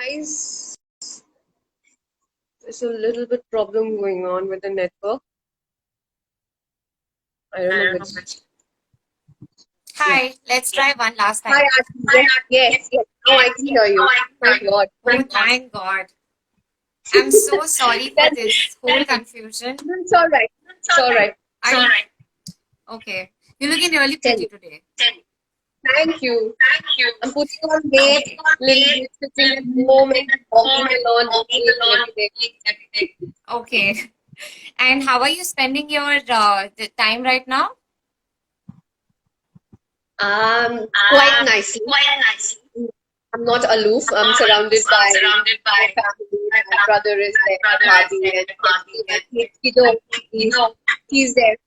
guys, there's a little bit problem going on with the network. I don't know which. Hi, let's try one last Hi, time. Aarti. Yes. Now I can hear you. My God. Oh, thank God. I'm so sorry for this whole confusion. It's all right. It's all right. Okay. You're looking really Tell pretty me. today. Thank you. I'm putting on weight, little bit, sitting at home and walking alone every day. Okay. And how are you spending your the time right now? Quite nicely. I'm not aloof. I'm surrounded by my family. My brother is there, Bhabhi, and my kiddo, he's there.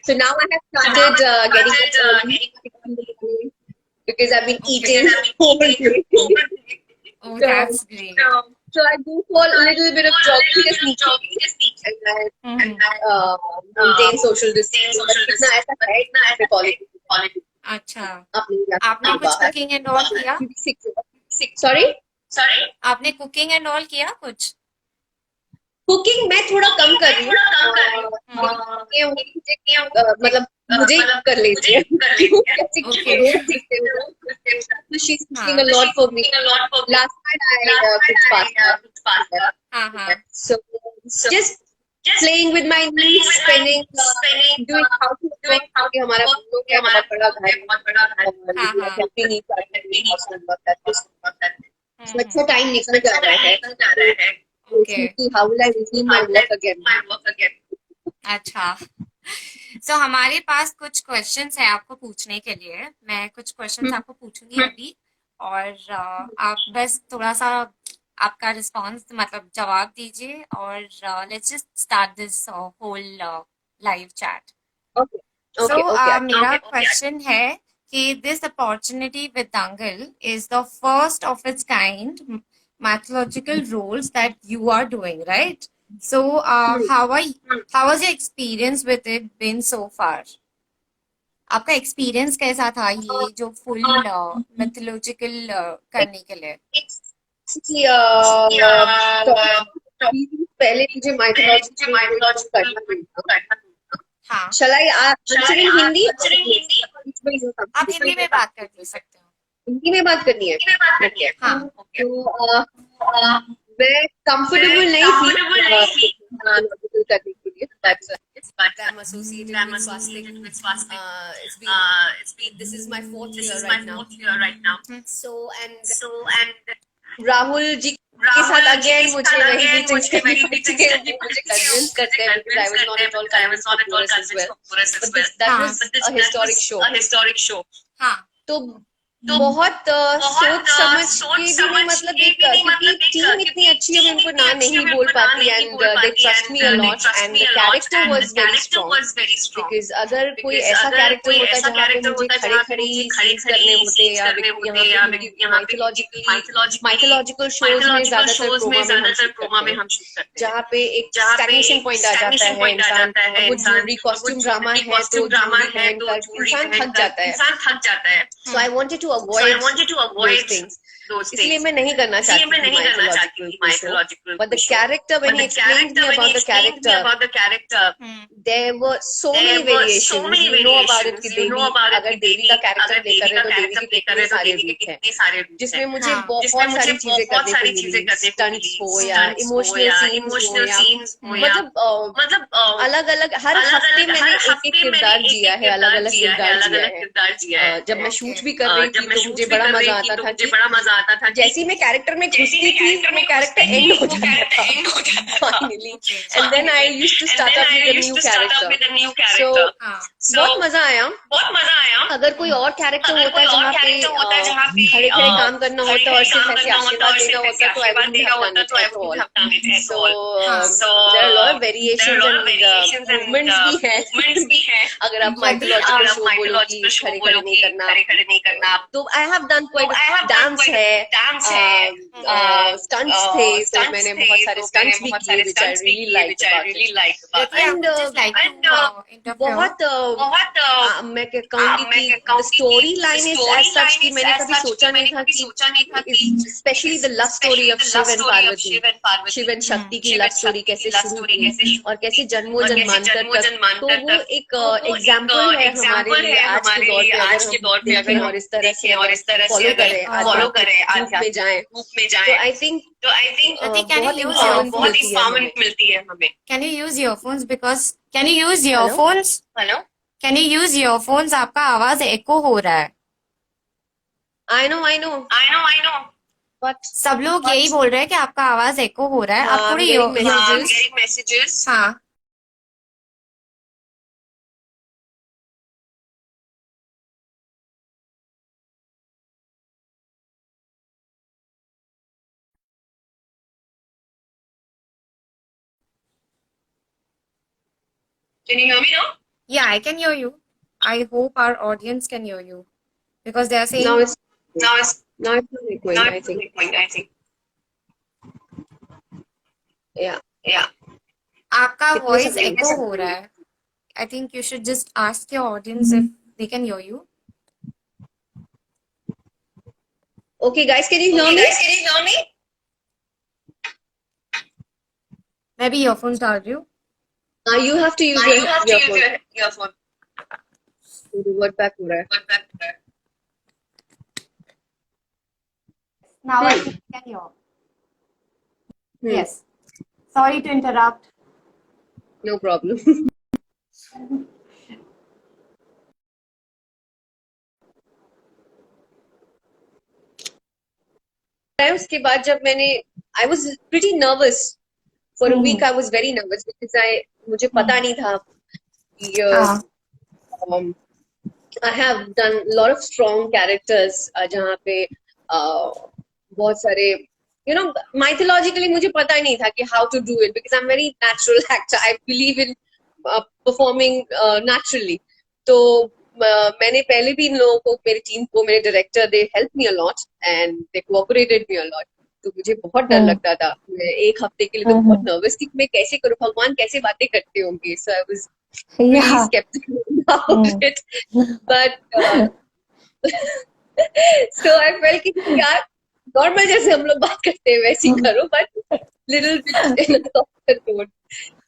So now I have started getting up early in the morning because I've been eating whole day. Oh, So, that's great. so I do for a little bit of jogging, just sneaking, and I maintain social distancing. But इतना ऐसा है कि quality अच्छा, अपनी आपने कुछ बाहर cooking and all किया? Sorry? आपने कुकिंग एंड ऑल किया कुछ? कुकिंग मैं थोड़ा कम कर रही हूँ मतलब मुझे कर लेती है so she's cooking a lot for me. Last night I cooked pasta. हाँ हाँ. So just playing with my niece, spending doing housework क्योंकि हमारा दोनों का बहुत बड़ा घर है और we are helping each other in housework. So अच्छा टाइम निकल जा रहा है. Okay. How will I resume my work again? अच्छा. So हमारे पास कुछ क्वेश्चंस है आपको पूछने के लिए. मैं कुछ क्वेश्चंस आपको पूछूंगी अभी और आप बस थोड़ा सा आपका रिस्पांस मतलब जवाब दीजिए और let's just start this whole live chat. Okay. मेरा क्वेश्चन है कि this opportunity with Dangal is the first of its kind mythological roles that you are doing, right? So, how was your experience with it been so far? आपका experience कैसा था ये जो full mythological करने के लिए? पहले मुझे mythology करना नहीं था. हाँ. Shall I answer in Hindi? आप हिंदी में बात कर सकते हो. हिंदी में बात करनी है. हाँ. तो मैं comfortable नहीं थी करने के लिए. But I'm associated with swastik. It's been this is my fourth year right now. So Rahul ji के साथ अगेन मुझे वही मीटिंग्स करनी पड़ती है. मुझे कन्विंस करते हैं because I was not at all convinced for Chorus as well. But that was a historic show. हाँ. तो बहुत सोच समझ के भी नहीं मतलब एक क्योंकि टीम इतनी अच्छी है उनको ना नहीं बोल पाती and they trust me a lot and the character was very strong because अगर कोई ऐसा कैरेक्टर होता जहाँ पे मुझे खड़े सीन्स करने होते या माइथोलॉजिकल शोज में ज्यादातर प्रोमा में हम शूट करते हैं जहाँ पे एक स्टैग्नेशन पॉइंट आ जाता है इंसान वो ज्वेलरी कॉस्ट्यूम ड्रामा है तो ज्वेलरी पहनकर इंसान थक जाता है. So I wanted to avoid those things. इसलिए मैं नहीं करना चाहती थी mythological but the character when he explained me about the character there were so many variations. You know about it कि देवी अगर देवी का कैरेक्टर प्ले कर रहे तो देवी के कितने सारे रूप हैं जिसमें मुझे बहुत सारी चीजें करने को मिली. स्टंट्स हो या इमोशनल सीन्स हो या मतलब अलग अलग हर हफ्ते मैंने एक किरदार जिया है. अलग अलग किरदार जिया है. जब मैं शूट भी कर रही थी तो मुझे बड़ा मजा आता था जैसे ही मैं कैरेक्टर में घुसती थी वो कैरेक्टर एंड हो जाता था finally and then I used to start up with a new character. So बहुत मजा आया. अगर कोई और कैरेक्टर होता है जहाँ पे खड़े काम करना होता है और सिर्फ ऐसे आशीर्वाद देना होता तो I wouldn't have done it. So there are lot of variations and movements भी है. अगर आप माइथोलॉजिकल शो बोलो कि खड़े नहीं करना तो I have done quite dance है स्टंट्स थे, तो मैंने बहुत सारे स्टंट्स भी किए which I really liked about it. And बहुत मैं कहूँगी कि the storyline is as such कि मैंने कभी सोचा नहीं था कि especially the love story of Shiv and Parvati, Shiv and Shakti की लव स्टोरी कैसे शुरू हुई और कैसे जन्मों जन्मांतर तक, तो वो एक एग्जाम्पल है हमारे लिए आज के दौर पे अगर हम देखें और इस तरह से फॉलो करें रूप में जाएं, तो आई थिंक बहुत empowerment मिलती है हमें. Can you use earphones? Because can you use earphones? Hello, Can you use earphones? आपका आवाज एको हो रहा है. आई नो बट सब लोग यही बोल रहे हैं कि आपका आवाज एको हो रहा है. आप थोड़ी मैसेजेस. हाँ. Can you hear me now? Yeah, I can hear you. I hope our audience can hear you because they are saying Now it's not echoing, I think. Yeah. आपका कितने voice समय echo हो रहा है. I think you should just ask your audience if they can hear you. Okay, guys, can you hear me? Maybe earphones डाल रही हूँ. You have to use your earphone. Revert back हो रहा है. Now I think you can hear. Yes. Sorry to interrupt. No problem. उसके बाद जब मैंने I was pretty nervous for a week. I was very nervous because मुझे पता नहीं था कि I have done a lot of strong characters जहाँ पे बहुत सारे mythologically मुझे पता नहीं था कि how to do it because I'm very natural actor. I believe in performing naturally. तो मैंने पहले भी इन लोगों को, मेरी टीम को, मेरे director, they helped me a lot and they cooperated me a lot. तो मुझे बहुत डर लगता था. मैं एक हफ्ते के लिए तो बहुत नर्वस थी कि मैं कैसे करूँ, भगवान कैसे बातें करते होंगे. So I was really skeptical about it. But so I felt कि यार नॉर्मल जैसे हम लोग बात करते हैं वैसे ही करो, but little bit in a softer tone.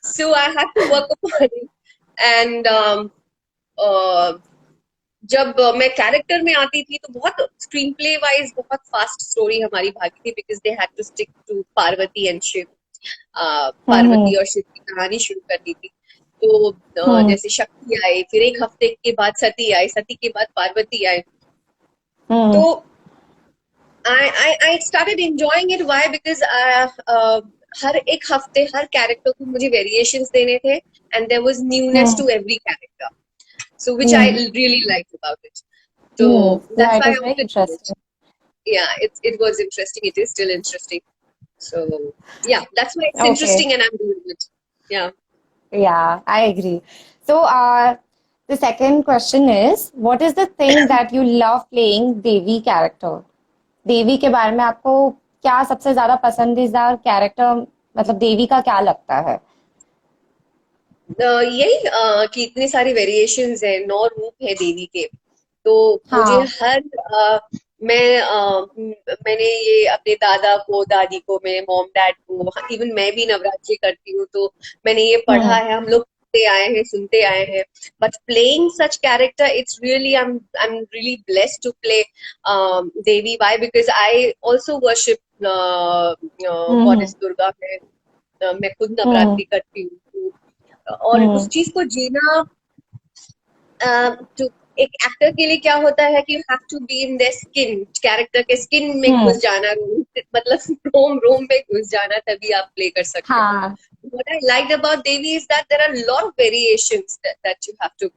So I had to work upon it. And जब मैं कैरेक्टर में आती थी तो बहुत स्क्रीन प्ले वाइज बहुत फास्ट स्टोरी हमारी भागी थी because they had to stick to Parvati and Shiv. Parvati और शिव की कहानी शुरू करनी थी. तो जैसे शक्ति आई, फिर एक हफ्ते के बाद सती आई, सती के बाद पार्वती आई. तो I started enjoying it. Why? Because हर एक हफ्ते हर कैरेक्टर को मुझे वेरिएशंस देने थे and there was newness to every character. So which I really liked about it. So that's why I wanted to do it. Yeah, it was interesting. It is still interesting. So yeah, that's why it's interesting and I'm doing it. Yeah. Yeah, I agree. So the second question is, what is the thing that you love playing Devi character? देवी के बारे में आपको क्या सबसे ज्यादा पसंदीदा character, मतलब देवी का क्या लगता है? यही कि इतने सारे वेरिएशंस हैं, 9 रूप है देवी के. तो मुझे हर मैंने ये अपने दादा को, दादी को, मेरे मॉम डैड को, इवन मैं भी नवरात्रि करती हूँ तो मैंने ये पढ़ा है, हम लोग सुनते आए हैं. But playing such character, it's really I'm really blessed to play Devi. Why? Because I also worship goddess Durga. मैं खुद नवरात्रि करती हूँ और उस चीज को जीना तो एक एक्टर के लिए क्या होता है कि you have to be in their skin, character के स्किन में घुस जाना, मतलब रोम में घुस जाना, तभी आप प्ले कर सकते हो. What I liked about Devi is that there are a lot of variations that you have to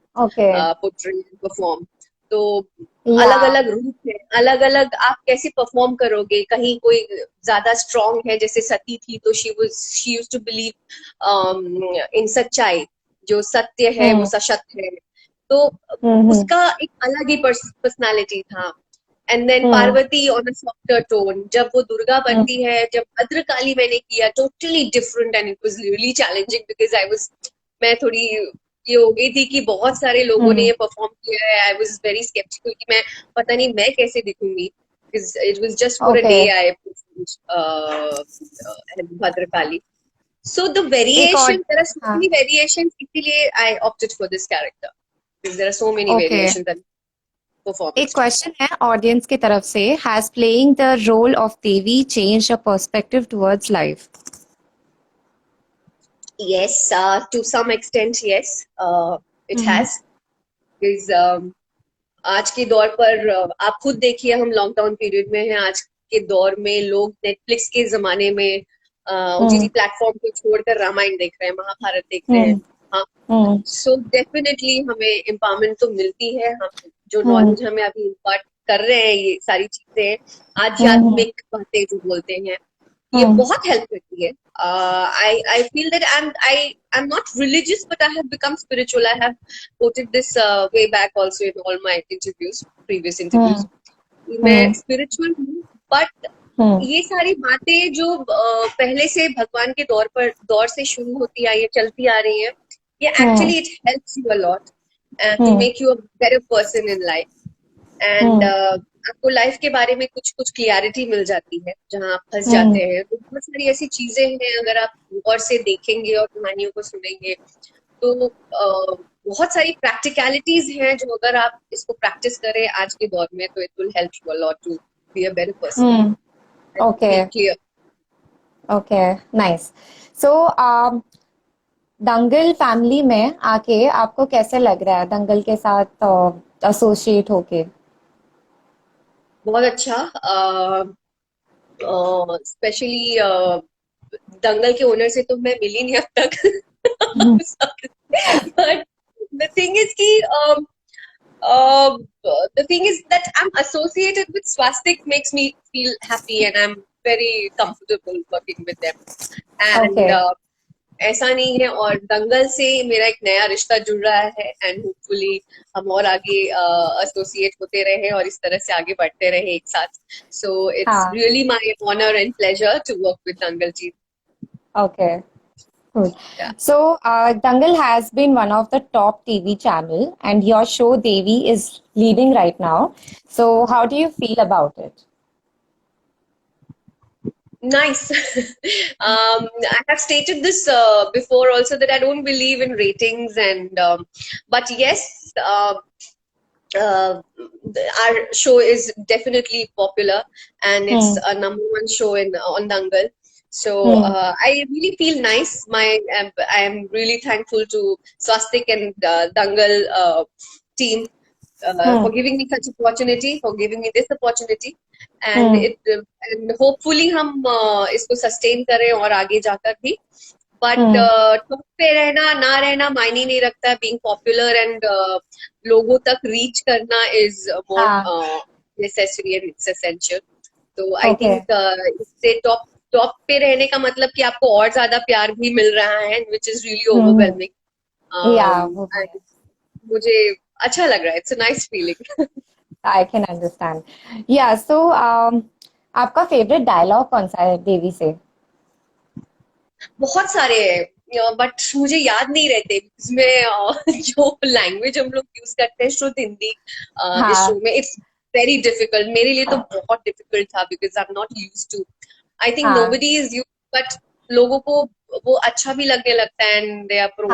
portray and perform. तो अलग अलग रूप है, अलग अलग आप कैसे परफॉर्म करोगे. कहीं कोई ज्यादा स्ट्रॉन्ग है, जैसे सती थी तो she used to believe in सच्चाई, जो सत्य है वो सशक्त है. तो उसका एक अलग ही पर्सनालिटी था. And then Parvati on a softer tone. जब वो दुर्गा बनती है, जब भद्रकाली मैंने किया, totally different and it was really challenging because मैं थोड़ी ये हो गई थी कि बहुत सारे लोगों ने ये परफॉर्म किया है. आई वाज वेरी स्केप्टिकल कि मैं पता नहीं मैं कैसे दिखूंगी. It was just for a day Okay. I performed Bhadrakali. So the एक और variation, there are so हाँ many variations. इसीलिए I opted for this character because there are so many okay variations and एक performance. Question है audience की तरफ से has playing the role of Devi change your perspective towards life Yes, to some extent, yes, it has. Because आज के दौर पर आप खुद देखिए, हम लॉकडाउन पीरियड में हैं. आज के दौर में लोग नेटफ्लिक्स के जमाने में ओटीटी प्लेटफॉर्म को छोड़कर रामायण देख रहे हैं, महाभारत देख रहे हैं. हाँ, सो डेफिनेटली हमें एम्पावरमेंट तो मिलती है. हम जो नॉलेज हमें अभी इम्पार्ट कर रहे हैं, ये सारी चीजें आध्यात्मिक बातें जो बोलते हैं, ये बहुत हेल्प करती है. I feel that I'm not religious, but I have become spiritual. I have quoted this way back also in all my interviews, previous interviews. मैं spiritual हूँ, but ये सारी बातें जो पहले से भगवान के दौर से शुरू होती आई है, चलती आ रही हैं, ये actually it helps you a lot to make you a better person in life. And आपको लाइफ के बारे में कुछ कुछ क्लियरिटी मिल जाती है जहां आप फंस जाते हैं. तो बहुत सारी ऐसी चीजें हैं, अगर आप गौर से देखेंगे और कहानियों को सुनेंगे तो बहुत सारी प्रैक्टिकलिटीज हैं जो अगर आप इसको प्रैक्टिस करें आज के दौर में, तो it will help you a lot to be a better person. Okay clear. Okay nice so Dangal family में आके आपको कैसे लग रहा है दंगल के साथ एसोसिएट होके बहुत अच्छा. स्पेशली दंगल के ओनर से तो मैं मिली नहीं अब तक. बट द थिंग इज कि the thing is that I'm associated with Swastik makes me feel happy and I'm very comfortable working with them. And Okay. ऐसा नहीं है. और दंगल से मेरा एक नया रिश्ता जुड़ रहा है एंड होपफुली हम और आगे एसोसिएट होते रहे और इस तरह से आगे बढ़ते रहे एक साथ. So it's really my honour and pleasure to work with Dangal ji. Okay. Good. Yeah. So, Dangal has been one of the top TV channel, and your show Devi is leading right now. So, how do you feel about it? Nice. I have stated this before also that I don't believe in ratings but yes, our show is definitely popular and it's a #1 show on Dangal. So I really feel nice. I am really thankful to Swastik and Dangal team for giving me such opportunity, for giving me this opportunity, and hopefully हम इसको sustain करें और आगे जाकर भी. But top पे रहना ना रहना मायने नहीं रखता. Being popular and लोगों तक reach करना is more necessary and it's essential. तो I think इससे टॉप पे रहने का मतलब कि आपको और ज्यादा प्यार भी मिल रहा है, which is really overwhelming. मुझे अच्छा लग रहा है. It's a nice feeling. I can understand. Yeah. So, आपका favorite dialogue कौन सा है देवी से? बहुत सारे हैं बट मुझे याद नहीं रहते. इसमें जो लैंग्वेज हम लोग यूज करते हैं शुद्ध हिंदी इस शो में, इट्स वेरी डिफिकल्ट. मेरे लिए तो बहुत डिफिकल्ट था because I am not used to. I think nobody is used, but लोगों को वो अच्छा भी लगने लगता है एंड दे आर प्रोन.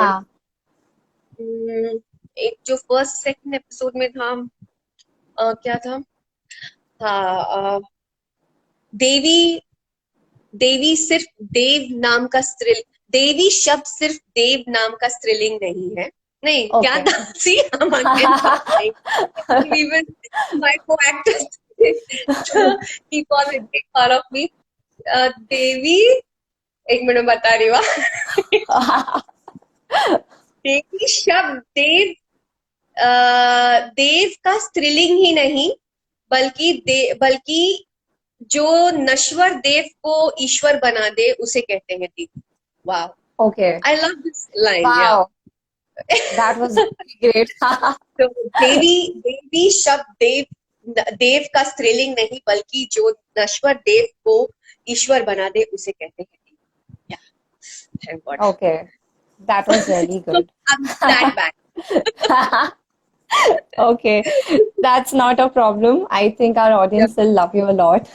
एक जो फर्स्ट सेकंड एपिसोड में था क्या था, हाँ, देवी सिर्फ देव नाम का देवी शब्द सिर्फ देव नाम का स्त्रीलिंग नहीं है. नहीं क्या था? सी even my co-actors keep on making fun of me. देवी, एक मिनट बता रही हूँ. देवी शब्द देव का स्त्रीलिंग ही नहीं बल्कि जो नश्वर देव को ईश्वर बना दे उसे कहते हैं देवी. वाह. Okay. I love this line. Wow. Yeah. That was great. So देवी शब्द देव देव का स्त्रीलिंग नहीं बल्कि जो नश्वर देव को ईश्वर बना दे उसे कहते हैं। Yeah. Thank God. Okay, that was really good. I'm that bad. Okay, that's not a problem. I think our audience will love you a lot.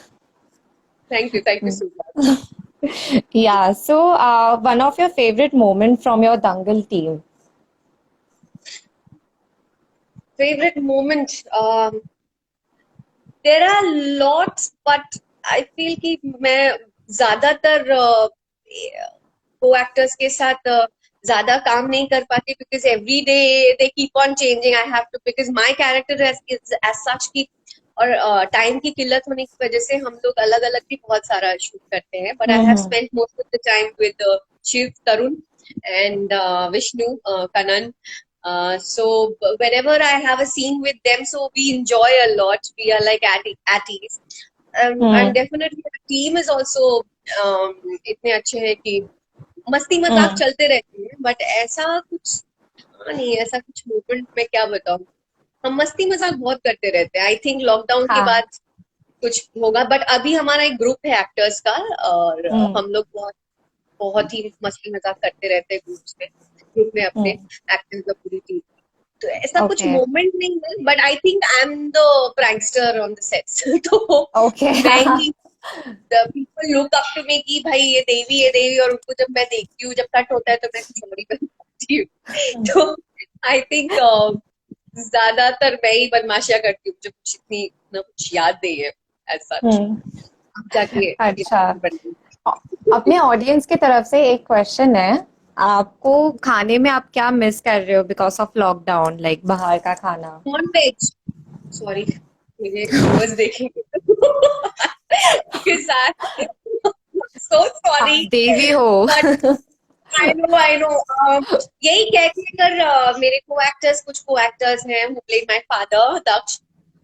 Thank you so much. Yeah, so one of your favorite moments from your Dangal team. Favorite moment? There are lots, but I feel कि मैं ज्यादातर co-actors के साथ ज्यादा काम नहीं कर पाती because every day they keep on changing. I have to, because my character is as such कि और टाइम की किल्लत होने की वजह से हम लोग अलग अलग भी बहुत सारा शूट करते हैं, but I have spent most of the time with Shiv, Tarun and Vishnu, Kanan. So whenever I have a scene with them, so we enjoy a lot. We are like at ease. And definitely the team is also इतने अच्छे हैं कि मस्ती मजाक चलते रहते हैं, but ऐसा कुछ नहीं, ऐसा कुछ मोमेंट में क्या बताऊं, हम मस्ती मजाक बहुत करते रहते हैं। आई थिंक लॉकडाउन के बाद कुछ होगा, बट अभी हमारा एक ग्रुप है एक्टर्स का और हम लोग बहुत ही मस्ती मजाक करते रहते हैं ग्रुप में अपने एक्टर्स का पूरी टीम। तो ऐसा कुछ मोमेंट नहीं है, but I think I am the prankster on the sets. तो मैं ही people look up to me कि भाई ये देवी, और उनको जब मैं देखती हूँ, जब कट होता है तो मैं कुछ और ही बनती हूँ। तो आई थिंक ज्यादातर मैं ही बदमाशियां करती हूँ, जो कुछ इतनी ना कुछ याद नहीं है ऐसा जाके। अच्छा, अपने ऑडियंस की तरफ से एक क्वेश्चन है, आपको खाने में आप क्या मिस कर रहे हो बिकॉज ऑफ लॉकडाउन, लाइक बाहर का खाना? नॉन वेज, सॉरी मेरे व्यूअर्स देखेंगे के साथ, सो सॉरी देवी हो। I know. यही कहकर मेरे कुछ co-actors हैं who played my father, Daksh.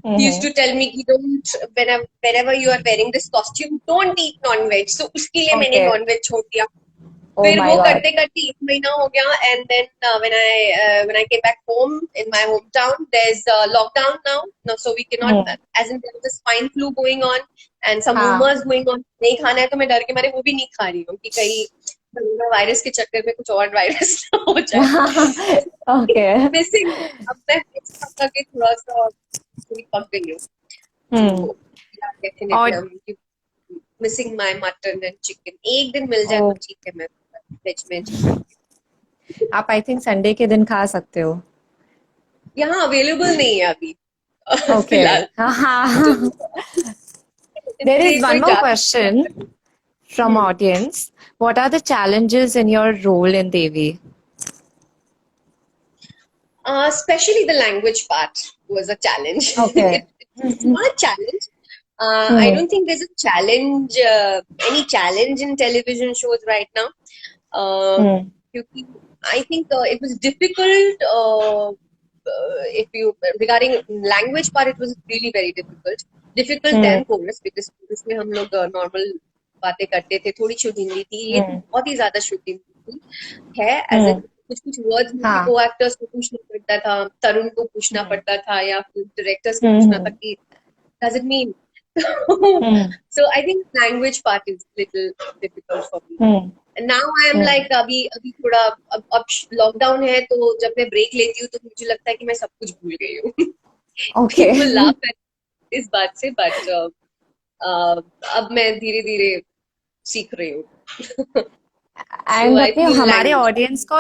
He used to tell me कि don't, whenever you are wearing this costume, don't eat non-veg. So उसके लिए मैंने non-veg छोड़ दिया। फिर वो करते करते 1 महीना हो गया, and then when I came back home in my hometown, there's lockdown now, so we cannot, as in there was a swine flu going on and some rumors going on, नहीं खाना है, तो मैं डर के मारे वो भी नहीं खा रही हूँ कि कहीं कोरोना वायरस के चक्कर में कुछ और वायरस ना हो जाए। ओके, मिसिंग, अब मैं के थोड़ा सा पक गई हूँ, definitely missing my mutton and chicken. एक दिन मिल जाए तो ठीक है, मैं वेज में। आप आई थिंक संडे के दिन खा सकते हो। यहाँ अवेलेबल नहीं है अभी फिलहाल। There is one more question from audience. What are the challenges in your role in Devi? Especially the language part was a challenge. Okay. It's not a challenge. I don't think there's a challenge, any challenge in television shows right now. I think it was difficult. Regarding language part, it was really very difficult. Difficult than chorus, because chorus में हम लोग normal बातें करते थे, थोड़ी शुद्ध हिंदी थी, ये बहुत ही ज्यादा शुद्ध हिंदी है। As in कुछ वर्ड्स को एक्टर्स को पूछना पड़ता था, तरुण को पूछना पड़ता था, या फिर डायरेक्टर्स को पूछना था कि does it mean? So I think language part is little difficult for me. And now I am like अभी थोड़ा अब लॉकडाउन है, तो जब मैं ब्रेक लेती हूँ तो मुझे लगता है कि मैं सब कुछ भूल गई हूँ। People laugh at इस बात से, but अब मैं धीरे धीरे सीख रही हूँ। एंड हमारे ऑडियंस को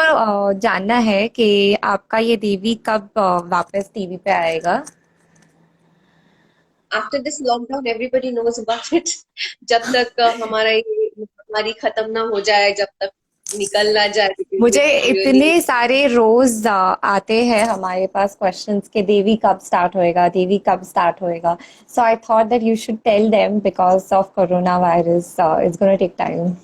जानना है कि आपका ये देवी कब वापस टीवी पे आएगा? After this lockdown, everybody knows about it. जब तक हमारा ये महामारी खत्म ना हो जाए, जब तक निकल ना जाए। मुझे इतने सारे रोज आते हैं हमारे पास क्वेश्चंस के देवी कब स्टार्ट होएगा, देवी कब स्टार्ट होएगा। So I thought that you should tell them because of coronavirus, it's going to take time.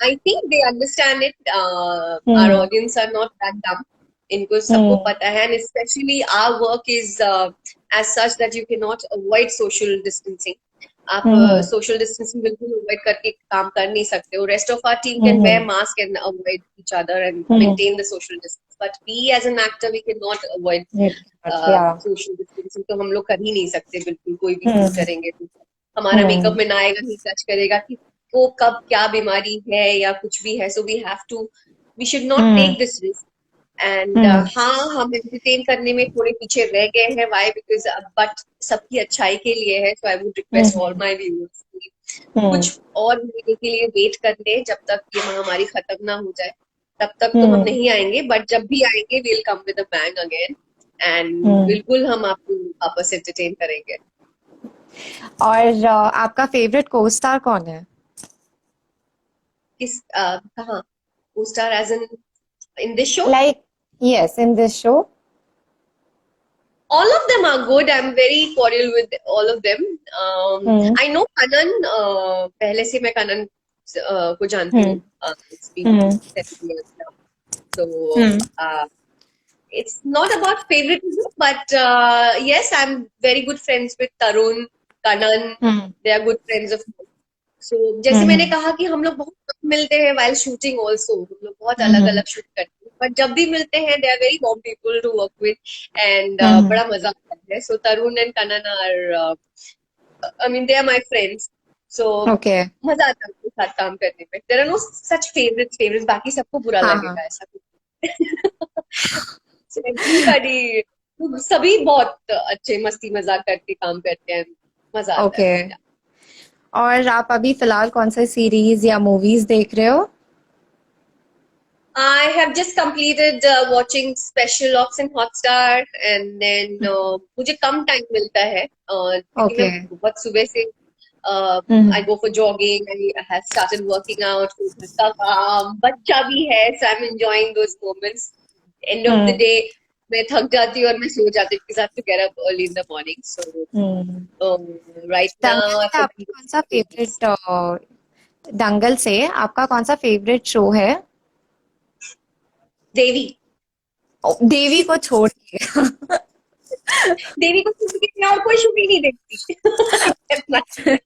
I think they understand it. Our audience are not that dumb. इनको सबको पता है, and especially our work is as such that you cannot avoid social distancing. आप hmm social distancing बिल्कुल avoid करके काम कर नहीं सकते हो. Rest of our team can hmm wear mask and avoid each other and hmm maintain the social distance, but we as an actor we can not avoid या social distancing. तो हम लोग कर ही नहीं सकते बिल्कुल, कोई भी सीन हम्म करेंगे तो हमारा हम्म मेकअप में ना आएगा, नहीं टच करेगा कि वो कब क्या बीमारी है या कुछ भी है. So we have to, we should not hmm take this risk. And hmm हाँ, हम एंटरटेन करने में थोड़े पीछे रह गए हैं. व्हाई? बिकॉज बट सबकी अच्छाई के लिए है. So I would request all hmm my viewers कि हम्म कुछ और महीने के लिए वेट कर ले जब तक ये महामारी खत्म ना हो जाए. तब तक तो हम हम्म नहीं आएंगे, बट जब भी आएंगे will come with a bang again. And hmm बिल्कुल हम आपको वापस एंटरटेन करेंगे. और आपका फेवरेट को स्टार कौन है? किस कहाँ? को star as in this show? Like yes in this show. All of them are good. I'm very cordial with all of them. Hmm I know Kanan. पहले से मैं Kanan को जानती हूँ. हम्म It's been hmm 7 years now. So hmm uh, it's not about favoritism, but yes, I'm very good friends with Tarun, Kanan. Hmm They are good friends of mine. So जैसे मैंने हम्म कहा कि हम लोग बहुत कम मिलते हैं while shooting also. हम लोग बहुत अलग हम्म अलग शूट करते हैं, but जब भी मिलते हैं they are very warm people to work with. And हम्म बड़ा मजा आता है. So Tarun and Kanan are I mean they are my friends. So okay. मजा आता है उनके साथ काम करने में. There are no such favorites. बाकी सबको बुरा हाँ हाँ. लगेगा ऐसा कुछ. So everybody, सभी बहुत अच्छे मस्ती मजाक करके काम करते हैं. मजा आता ओके. है. और आप अभी फिलहाल कौन सा सीरीज या मूवीज देख रहे हो? I have just completed watching special ops in Hotstar, and then मुझे कम टाइम मिलता है क्योंकि मैं ओके. बहुत सुबह से I hmm go for jogging. I have started working out. फिर घर का काम, बच्चा भी है, so I'm enjoying those moments. End of the hmm day मैं थक जाती हूँ और मैं सो जाती हूँ because I have to get up early in the morning. So hmm. right Dangal now से I've आपका completed कौन सा series. फेवरेट दंगल से आपका कौन सा फेवरेट शो है? देवी. देवी को छोड़िए. देवी को छूट के मैं और कोई शो भी नहीं देखती.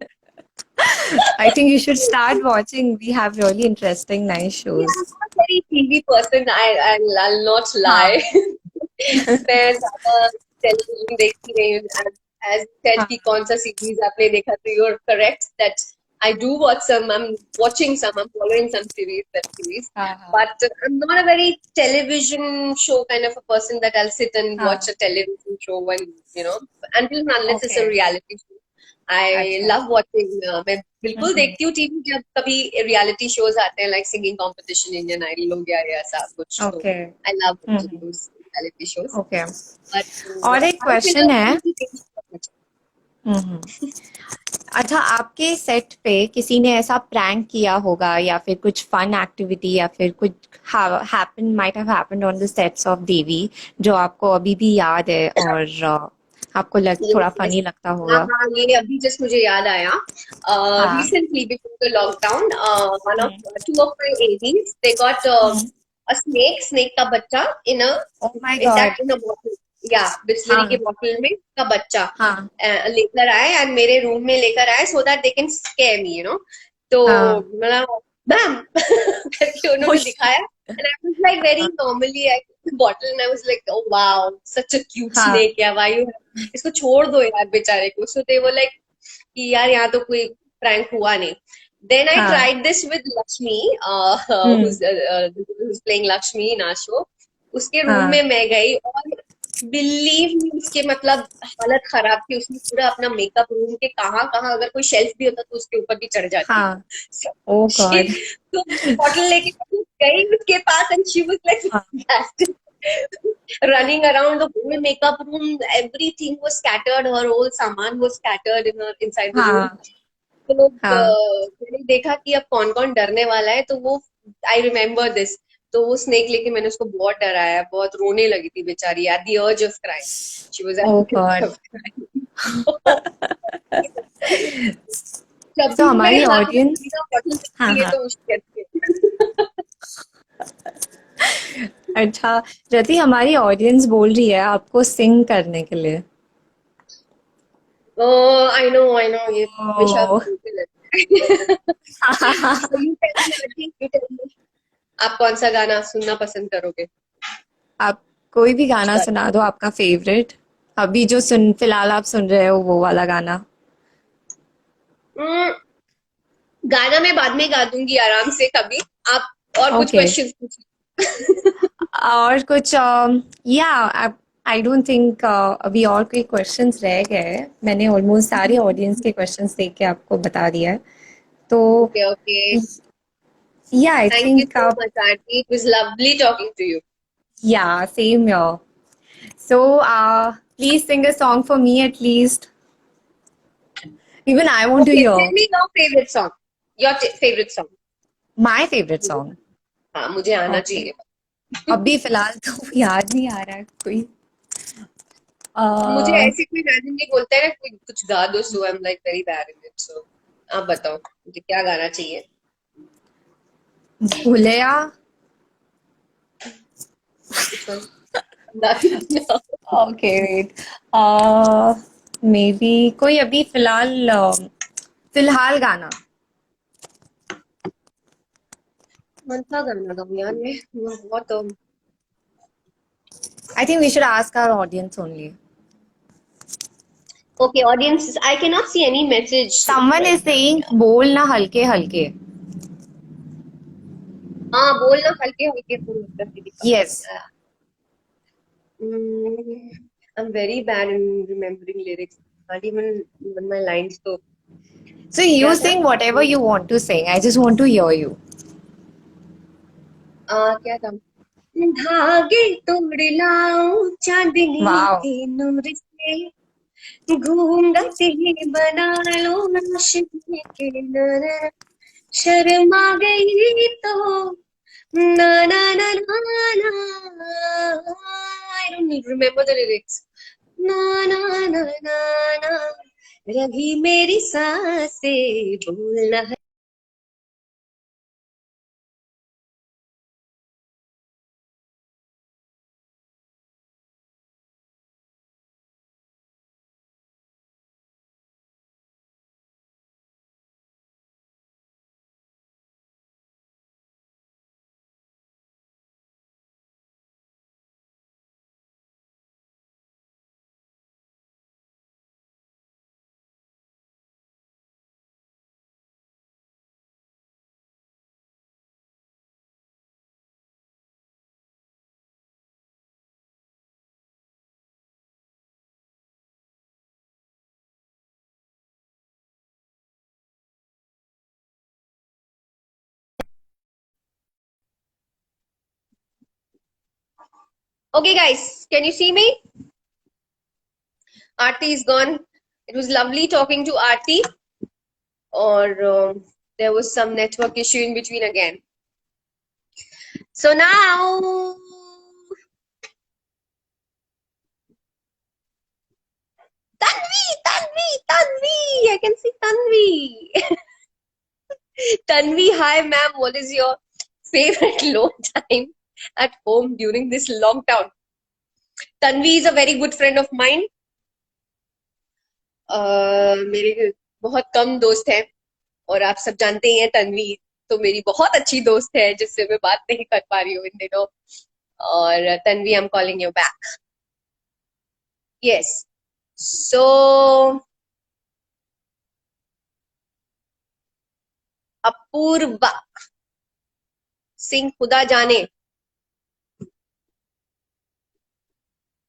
I think you should start watching. We have really interesting, nice Yeah, shows. I'm not a very TV person. I'll not हाँ. lie. मैं ज्यादा टेलीविजन देखती नहीं हूँ. As said हाँ. कि कौन सा सीरीज आपने देखा, तो you're correct that I do watch some. I'm watching some. I'm following some series, web series. हाँ. हाँ. But I'm not a very television show kind of a person that I'll sit and watch हाँ. a television show when, until and unless it's a Okay. reality show. I अच्छा. love watching. मैं बिल्कुल हम्म. देखती हूँ TV जब कभी reality shows आते हैं, like singing competition, Indian Idol हो गया या ऐसा कुछ. तो okay. I love watching hmm. Those reality shows. Okay. But और एक आई क्वेश्चन फिगर है. मुझे देखना बहुत अच्छा. हम्म. अच्छा, आपके सेट पे किसी ने ऐसा प्रैंक किया होगा या फिर कुछ फन एक्टिविटी या फिर कुछ happen might have happened on the sets of Devi जो आपको अभी भी याद है और आपको थोड़ा Yes, yes. फनी लगता हाँ होगा? हाँ, ये अभी जस्ट मुझे याद आया. हाँ. Recently before the lockdown, one of hmm. two of my ADs, they got hmm. a snake का बच्चा in a oh my intact God. in a bottle. या बिस्लरी के हाँ. बॉटल में का बच्चा हाँ. लेकर आए एंड मेरे रूम में लेकर आए so that they can scare me. तो हाँ. मतलब मैम करके उन्होंने दिखाया and I was like very normally I bottle and I was like oh wow such a cute हाँ. स्नेक. या व्हाई यू, इसको छोड़ दो यार बेचारे को. सो दे वर लाइक कि यार यहाँ तो कोई प्रैंक हुआ नहीं. Then I हाँ. tried this with Lakshmi, hmm. who's playing Lakshmi in our show. उसके रूम हाँ. में मैं गई और बिलीव मी उसके मतलब हालत खराब थी. उसने पूरा अपना मेकअप रूम के कहाँ कहाँ, अगर कोई शेल्फ भी होता तो उसके ऊपर भी चढ़ जाती. हाँ. So oh she, God. तो बॉटल लेके गई उसके पास एंड शी वाज हाँ. Like running around the whole makeup room. Everything was scattered. Her whole saman was scattered inside the room. हाँ. तो हाँ. मैंने देखा कि अब कौन कौन डरने वाला है. तो वो आई रिमेम्बर दिस. तो वो स्नेक लेके मैंने उसको बहुत डराया. बहुत रोने लगी थी बेचारी at the urge of crime. She was oh at the God. अर्ज ऑफ क्राइम. जब तो भी वो मेरे हमारी हाथ में ऑडियंस. बिना बॉटल हाँ दिखती है हाँ. तो उसके कहती अच्छा, रति, हमारी ऑडियंस बोल रही है आपको सिंग करने के लिए. I know, ये हमेशा Oh. बोलते रहते हैं। So you tell me, Aarti, you tell me, आप कौन सा गाना सुनना पसंद करोगे? आप कोई भी गाना सुना दो, आपका फेवरेट। अभी जो फिलहाल आप सुन रहे हो वो वाला गाना। हम्म, गाना मैं बाद में गा दूंगी आराम से कभी। आप और कुछ ओके। क्वेश्चंस पूछिए। और कुछ या आई डोंट थिंक अभी और कोई क्वेश्चंस रह गए। मैंने ऑलमोस्ट सारे ऑडियंस के क्वेश्चंस देख के आपको बता दिया है। तो Okay, okay. या आई Thank you think so much, Aarti. It was lovely talking to you. या same your. So please sing a song for me at least. Even I want to Okay, here tell me your favorite song. Your favorite song. My favourite song. हाँ, मुझे आना okay. चाहिए। अभी फिलहाल तो याद नहीं आ रहा है कोई। मुझे uh, ऐसे कोई randomly बोलता है ना, कोई कुछ गा दो, so I'm like very bad in it. So आप बताओ मुझे क्या गाना चाहिए? भूलैया। Which one? No. Okay wait. Maybe कोई अभी फिलहाल फिलहाल गाना। कौन सा गाना गाऊं यार मैं बहुत I think we should ask our audience only. Okay, audience, I cannot see any message someone right is now. Saying बोल ना हल्के हल्के। हाँ, बोलना हल्के हल्के फूल रखी थी यस। पसंद। I'm very bad in remembering lyrics. Can't even remember my lines. तो सो यू क्या था? Sing whatever you want to sing, I just want to hear you. क्या था? धागे तोड़ लाऊं चांदनी वाओ। के नूर से, घूंघट ही बना लो रोशनी के नर, शर्मा गई तो ना ना ना ना ना, I don't remember the lyrics. ना ना ना ना ना, रही मेरी सांसें बोलना है। Okay, guys, can you see me? Aarti is gone. It was lovely talking to Aarti. Or there was some network issue in between again. So now, Tanvi! I can see Tanvi. Tanvi, hi ma'am. What is your favorite alone time at home during this lockdown? Tanvi is a very good friend of mine. मेरे बहुत कम दोस्त हैं और आप सब जानते ही हैं तन्वी तो मेरी बहुत अच्छी दोस्त है जिससे मैं बात नहीं कर पा रही हूँ इन दिनों। और Tanvi, I am calling you back. Yes, so Apurva Singh, खुदा जाने।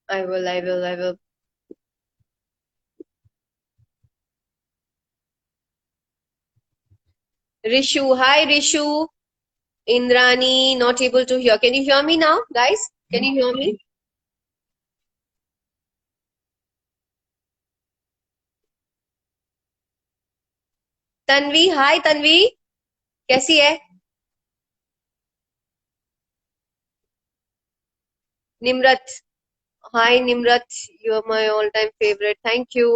I will. Rishu, hi Rishu. Indrani, not able to hear. Can you hear me now, guys? Can you hear me? Tanvi, हाय तन्वी, कैसी है? Nimrat, hi Nimrat, you are my all time favourite, thank you.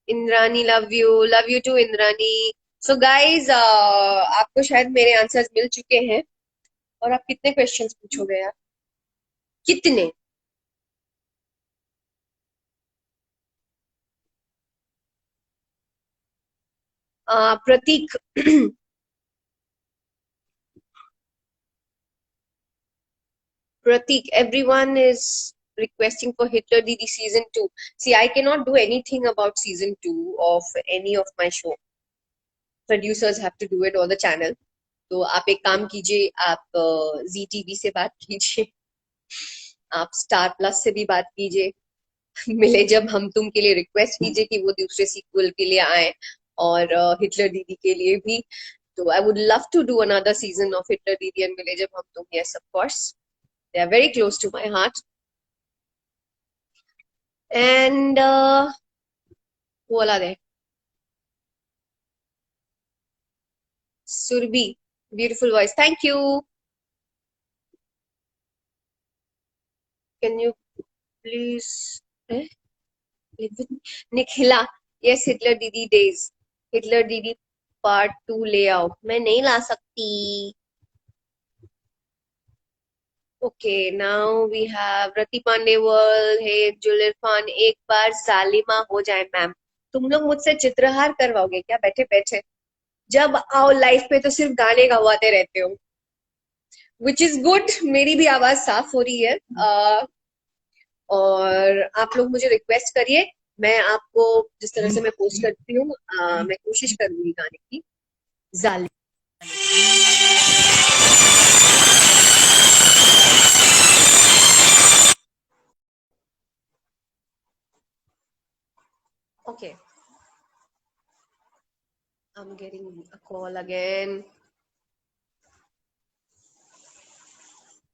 Indrani, love you too Indrani. So guys, आपको शायद मेरे answers मिल चुके हैं। और आप कितने क्वेश्चंस पूछोगे यार? कितने? Pratik, Pratik, everyone is requesting for Hitler Didi season 2. See, I cannot do anything about season 2 of any of my show. Producers have to do it, or the channel. तो आप एक काम कीजिए, आप जी टीवी से बात कीजिए, आप स्टार प्लस से भी बात कीजिए, मिले जब हम तुम के लिए रिक्वेस्ट कीजिए कि वो दूसरे सीक्वल के लिए आए, और हिटलर दीदी के लिए भी. तो I would love to do another season of Hitler Didi and Miley Jab Hum Tum. Yes, of course, they are very close to my heart. And बोला दे Surbhi, beautiful voice, thank you. Can you please eh, live with me? Nikhila, yes, Hitler दीदी days, Hitler दीदी part 2 ले आओ. मैं नहीं ला सकती. Okay, now we have रति पांडेवल. हे जुल इरफान, एक बार जालिमा हो जाए मैम. तुम लोग मुझसे चित्रहार करवाओगे क्या बैठे बैठे? जब आओ लाइफ पे तो सिर्फ गाने गवाते रहते हो, विच इज गुड. मेरी भी आवाज साफ हो रही है. और आप लोग मुझे रिक्वेस्ट करिए, मैं आपको जिस तरह से मैं पोस्ट करती हूँ, मैं कोशिश करूंगी गाने की. जालिम. Okay, I'm getting a call again.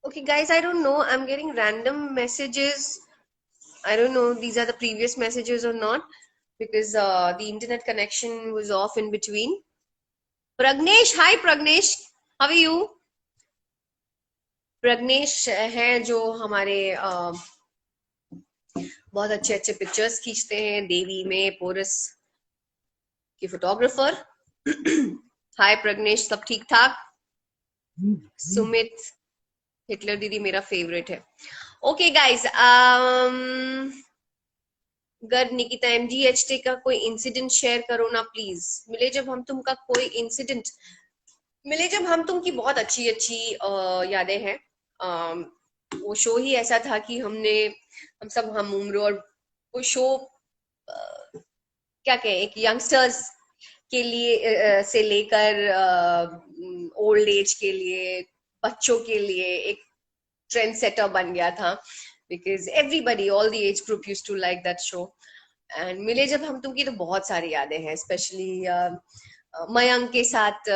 Okay, guys, I don't know. I'm getting random messages. I don't know these are the previous messages or not, because the internet connection was off in between. Pragnesh, hi Pragnesh, how are you? Pradnyesh है जो हमारे बहुत अच्छे अच्छे pictures खींचते हैं, देवी में porous के फोटोग्राफर. हाय प्रज्ञेश, सब ठीक ठाक? सुमित, हिटलर दीदी मेरा फेवरेट है. ओके गाइस, अगर निकिता MGHT का कोई इंसिडेंट शेयर करो ना प्लीज. मिले जब हम तुम का कोई इंसिडेंट. मिले जब हम तुम की बहुत अच्छी अच्छी यादें हैं. वो शो ही ऐसा था कि हम सब हम उम्र, और वो शो क्या कहें, एक यंगस्टर्स के लिए से लेकर ओल्ड एज के लिए, बच्चों के लिए एक ट्रेंड सेटर बन गया था, because everybody, all the age group used to like that show. And Miley Jab Hum तुम की तो बहुत सारी यादें हैं, स्पेशली मयंक के साथ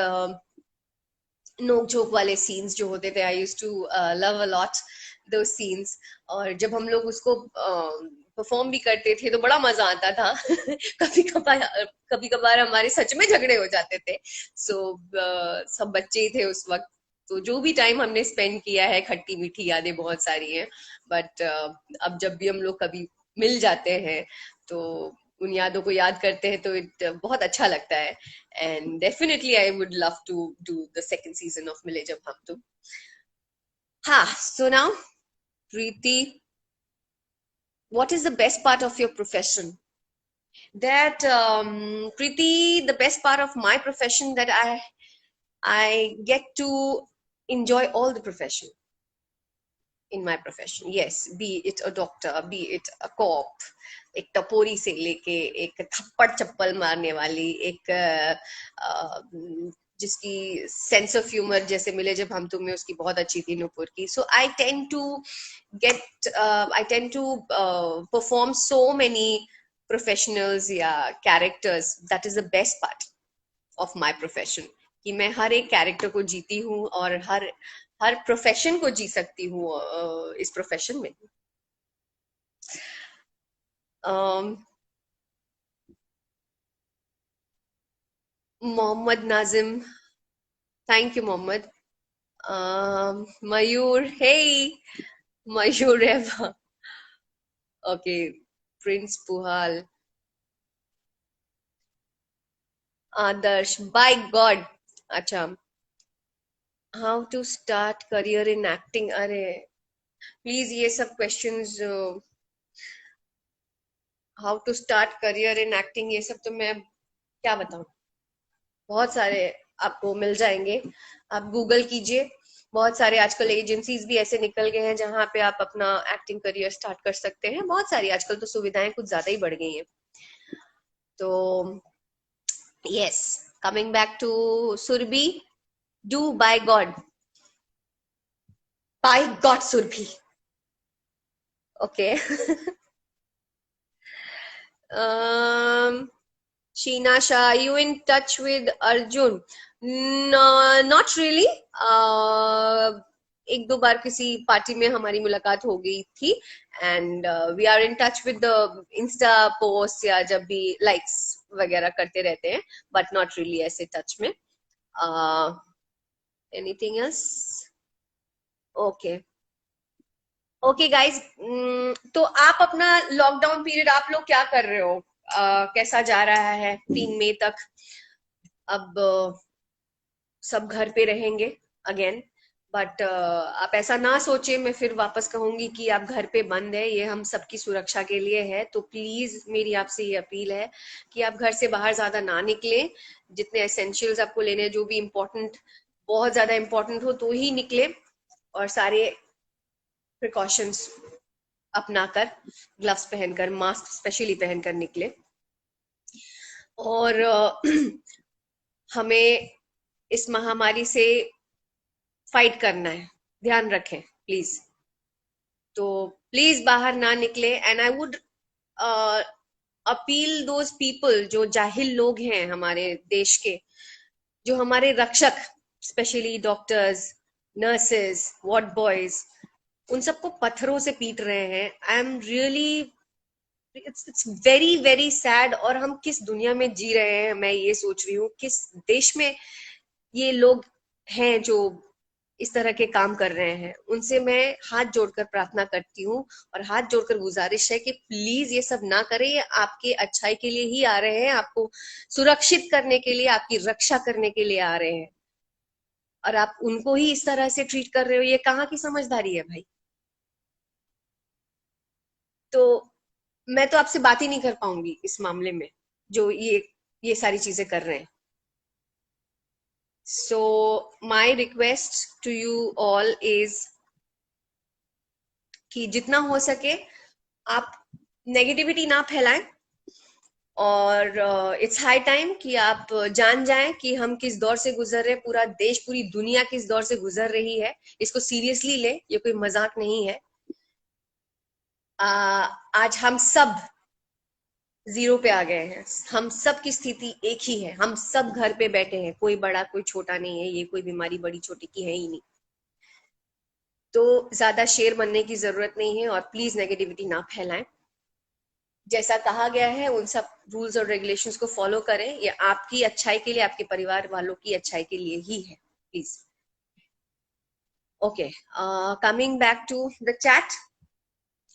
नोक झोंक वाले सीन्स जो होते थे. I used to love a lot those scenes. और जब हम लोग उसको परफॉर्म भी करते थे तो बड़ा मजा आता था. कभी कभार हमारे सच में झगड़े हो जाते थे. सो सब बच्चे ही थे उस वक्त, तो जो भी टाइम हमने स्पेंड किया है, खट्टी मीठी यादें बहुत सारी हैं. बट अब जब भी हम लोग कभी मिल जाते हैं तो उन यादों को याद करते हैं तो इट बहुत अच्छा लगता है. And definitely I would love to do the second season of Miley Jab Hum Tum. हाँ, so now Preeti, what is the best part of your profession? That Preeti, the best part of my profession that I get to enjoy all the profession in my profession. Yes, be it a doctor, be it a cop, एक टपोरी से लेके एक थप्पड़ चप्पल मारने वाली, एक जिसकी sense of humour जैसे मिले जब हम तुम्हें उसकी बहुत अच्छी थी नुपुर की. So I tend to perform so many professionals या characters. That is the best part of my profession, कि मैं हर एक कैरेक्टर को जीती हूँ और हर प्रोफेशन को जी सकती हूँ इस प्रोफेशन में. Mohammad Nazim, thank you Mohammad. Mayur, hey Mayur Reva. Okay, Prince Puhal, Adarsh, by god. अच्छा, how to start career in acting. अरे प्लीज ये सब questions, how to start career in acting, ये सब तो मैं क्या बताऊं. बहुत सारे आपको मिल जाएंगे, आप गूगल कीजिए। बहुत सारे आजकल एजेंसीज भी ऐसे निकल गए हैं जहां पे आप अपना एक्टिंग करियर स्टार्ट कर सकते हैं। बहुत सारी आजकल तो सुविधाएं कुछ ज्यादा ही बढ़ गई हैं। तो yes, coming back to Surbhi, do by God Surbhi, okay. Sheena Shah, are you in touch with Arjun? No, not really. एक दो बार किसी पार्टी में हमारी मुलाकात हो गई थी, and we are in touch with the insta post, या जब भी लाइक्स वगैरह करते रहते हैं, बट नॉट रियली ऐसे टच में। Anything else? Okay okay guys, तो आप अपना लॉकडाउन पीरियड आप लोग क्या कर रहे हो? कैसा जा रहा है 3 मई तक? अब सब घर पे रहेंगे अगेन, बट आप ऐसा ना सोचे, मैं फिर वापस कहूंगी कि आप घर पे बंद है, ये हम सबकी सुरक्षा के लिए है। तो प्लीज मेरी आपसे ये अपील है कि आप घर से बाहर ज्यादा ना निकले। जितने एसेंशियल्स आपको लेने, जो भी इम्पोर्टेंट, बहुत ज्यादा इम्पोर्टेंट हो तो ही निकले, और सारे प्रिकॉशंस अपनाकर, ग्लव्स पहनकर, मास्क स्पेशली पहनकर निकले। और हमें इस महामारी से फाइट करना है, ध्यान रखें प्लीज। तो प्लीज बाहर ना निकले, and I would appeal those people, जो जाहिल लोग हैं हमारे देश के, जो हमारे रक्षक, specially doctors, nurses, ward boys, उन सबको पत्थरों से पीट रहे हैं। I am really, it's very very sad. और हम किस दुनिया में जी रहे हैं, मैं ये सोच रही हूँ, किस देश में ये लोग हैं जो इस तरह के काम कर रहे हैं। उनसे मैं हाथ जोड़कर प्रार्थना करती हूँ, और हाथ जोड़कर गुजारिश है कि प्लीज ये सब ना करें। ये आपके अच्छाई के लिए ही आ रहे हैं, आपको सुरक्षित करने के लिए, आपकी रक्षा करने के लिए आ रहे हैं, और आप उनको ही इस तरह से ट्रीट कर रहे हो। ये कहाँ की समझदारी है भाई? तो मैं तो आपसे बात ही नहीं कर पाऊंगी इस मामले में, जो ये सारी चीजें कर रहे हैं। So my request to you all is कि जितना हो सके आप नेगेटिविटी ना फैलाएं, और इट्स हाई टाइम कि आप जान जाएं कि हम किस दौर से गुजर रहे हैं, पूरा देश, पूरी दुनिया किस दौर से गुजर रही है। इसको सीरियसली ले, ये कोई मजाक नहीं है। आज हम सब जीरो पे आ गए हैं, हम सब की स्थिति एक ही है, हम सब घर पे बैठे हैं, कोई बड़ा कोई छोटा नहीं है, ये कोई बीमारी बड़ी छोटी की है ही नहीं। तो ज्यादा शेर बनने की जरूरत नहीं है, और प्लीज नेगेटिविटी ना फैलाएं। जैसा कहा गया है उन सब रूल्स और रेगुलेशंस को फॉलो करें, ये आपकी अच्छाई के लिए, आपके परिवार वालों की अच्छाई के लिए ही है, please. Okay, coming back to the chat,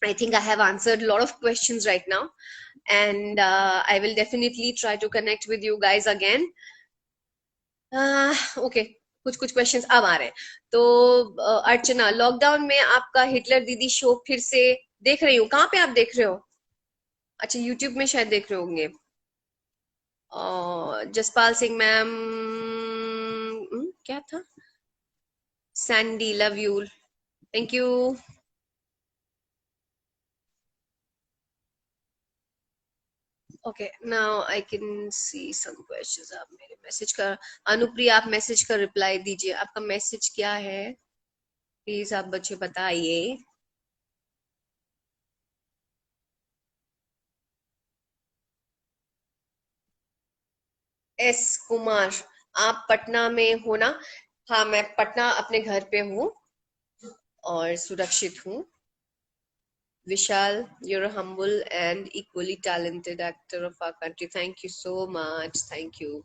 I think I have answered a lot of questions right now, and I will definitely try to connect with you guys again. Okay, कुछ क्वेश्चंस अब आ रहे हैं। तो अर्चना, lockdown में आपका Hitler दीदी show फिर से देख रही हूँ। कहाँ पे आप देख रहे हो? अच्छा, यूट्यूब में शायद देख रहे होंगे। जसपाल सिंह मैम, क्या था? Sandy, love you, thank you. Okay, now I can see some questions. आप मेरे मैसेज का, अनुप्रिया आप मैसेज का रिप्लाई दीजिए। आपका मैसेज क्या है प्लीज आप बच्चे बताइए। एस कुमार, आप पटना में हो ना? हाँ, मैं पटना अपने घर पे हूँ और सुरक्षित हूँ। Vishal, you're a humble and equally talented actor of our country. Thank you so much. Thank you.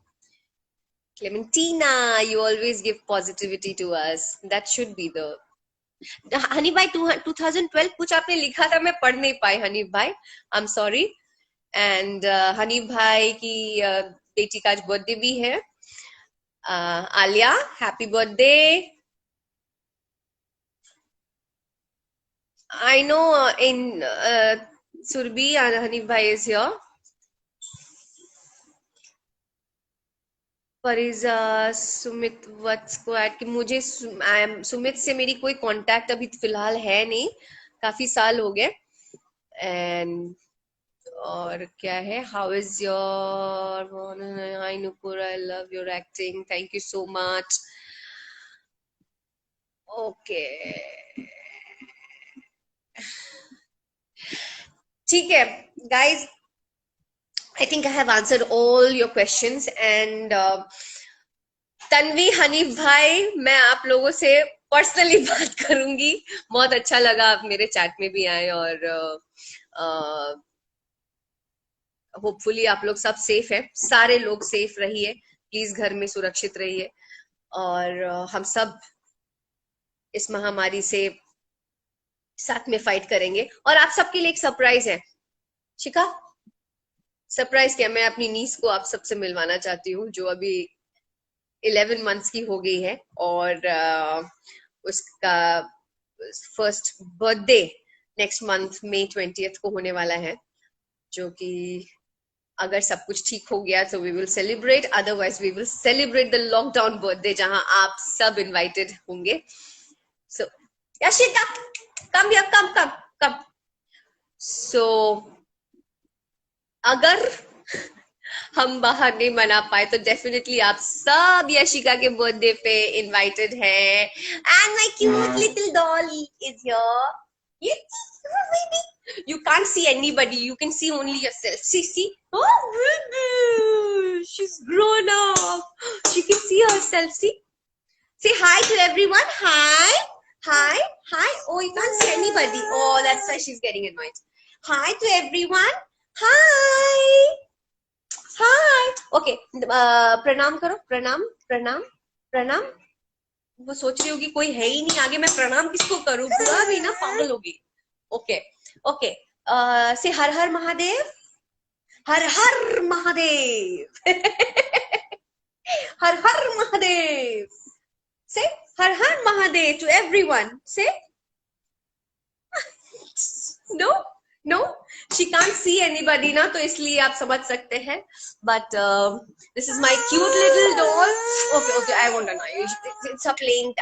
Clementina, you always give positivity to us. That should be the Honey भाई 2012 कुछ आपने लिखा था, मैं पढ़ नहीं पाई। हनी भाई, I am sorry. And Honey भाई की बेटी का आज बर्थडे भी है। Alia, happy birthday. I know in Surbhi, Honey भाई इज हियर। परिजा सुमित वत्स को ऐड कि मुझे सुमित से मेरी कोई कांटेक्ट अभी फिलहाल है नहीं, काफी साल हो गए। एंड और क्या है, how is your, hi Nupur, I love your acting, thank you so much. Okay ठीक है guys, I think I have answered all your questions and Tanvi, Hanif भाई, मैं आप लोगों से पर्सनली बात करूंगी। बहुत अच्छा लगा आप मेरे चैट में भी आए और होपफुली आप लोग सब सेफ है, सारे लोग सेफ रहिए, प्लीज घर में सुरक्षित रहिए और हम सब इस महामारी से साथ में फाइट करेंगे। और आप सबके लिए एक सरप्राइज है। शिखा, सरप्राइज क्या, मैं अपनी नीस को आप सबसे मिलवाना चाहती हूँ जो अभी 11 मंथ्स की हो गई है और उसका first birthday next month May 20th को होने वाला है, जो कि अगर सब कुछ ठीक हो गया तो we will celebrate, otherwise we will celebrate the lockdown birthday जहां आप सब इनवाइटेड होंगे। सो याशिका, कम हियर, कम। सो अगर हम बाहर नहीं मना पाए तो डेफिनेटली आप सब यशिका के बर्थडे पे इनवाइटेड हैं। And my cute little Dolly is here. You can't see anybody, you can see only yourself. See, oh baby, she's grown up, she can see herself. See, say hi to everyone. Hi. Oh, you can't see anybody. Oh, that's why she's getting annoyed. Hi to everyone. Hi. Okay, प्रणाम करो, प्रणाम। वो सोच रही होगी कोई है ही नहीं आगे, मैं प्रणाम किसको करूं, बुआ भी ना पागल होगी। ओके से हर हर महादेव, हर हर महादेव हर हर महादेव, से हर हर महादेव टू एवरीवन। से no she can't see anybody ना, तो इसलिए आप समझ सकते हैं। But this is my cute little doll. Okay, I won't annoy you. It's a playing time.